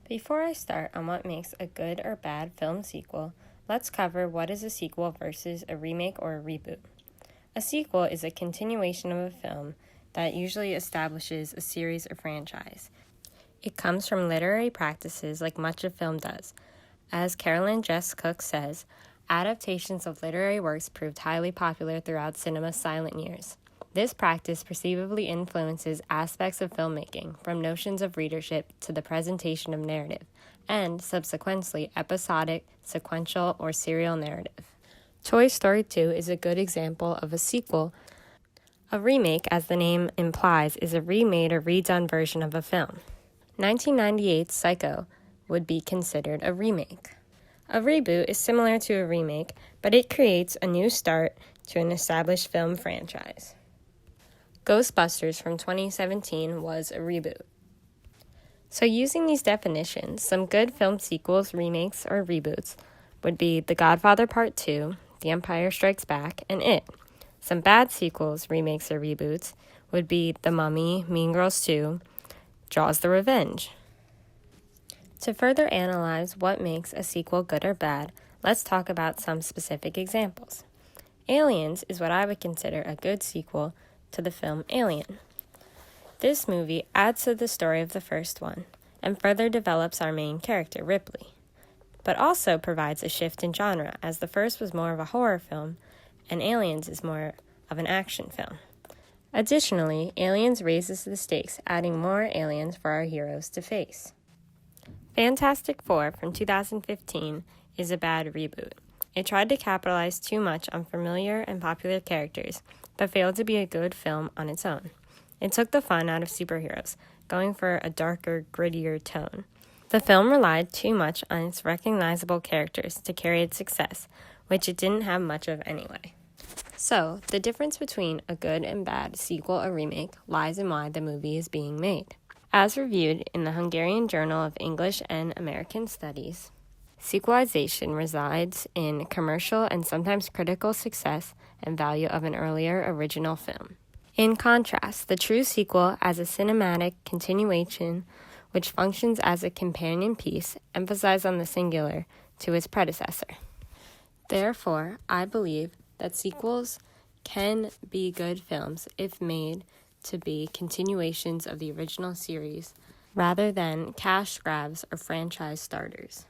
Before I start on what makes a good or bad film sequel, let's cover what is a sequel versus a remake or a reboot. A sequel is a continuation of a film that usually establishes a series or franchise. It comes from literary practices like much of film does. As Carolyn Jess Cook says, adaptations of literary works proved highly popular throughout cinema's silent years. This practice perceivably influences aspects of filmmaking, from notions of readership to the presentation of narrative, and, subsequently, episodic, sequential, or serial narrative. Toy Story 2 is a good example of a sequel. A remake, as the name implies, is a remade or redone version of a film. 1998's Psycho would be considered a remake. A reboot is similar to a remake, but it creates a new start to an established film franchise. Ghostbusters from 2017 was a reboot. So using these definitions, some good film sequels, remakes, or reboots would be The Godfather Part 2, The Empire Strikes Back, and It. Some bad sequels, remakes, or reboots would be The Mummy, Mean Girls 2, Jaws the Revenge. To further analyze what makes a sequel good or bad, let's talk about some specific examples. Aliens is what I would consider a good sequel to the film Alien. This movie adds to the story of the first one and further develops our main character, Ripley, but also provides a shift in genre, as the first was more of a horror film and Aliens is more of an action film. Additionally, Aliens raises the stakes, adding more aliens for our heroes to face. Fantastic Four from 2015 is a bad reboot. It tried to capitalize too much on familiar and popular characters, but failed to be a good film on its own. It took the fun out of superheroes, going for a darker, grittier tone. The film relied too much on its recognizable characters to carry its success, which it didn't have much of anyway. So, the difference between a good and bad sequel or remake lies in why the movie is being made. As reviewed in the Hungarian Journal of English and American Studies, sequelization resides in commercial and sometimes critical success and value of an earlier original film. In contrast, the true sequel as a cinematic continuation which functions as a companion piece emphasizes on the singular to its predecessor. Therefore, I believe that sequels can be good films if made to be continuations of the original series rather than cash grabs or franchise starters.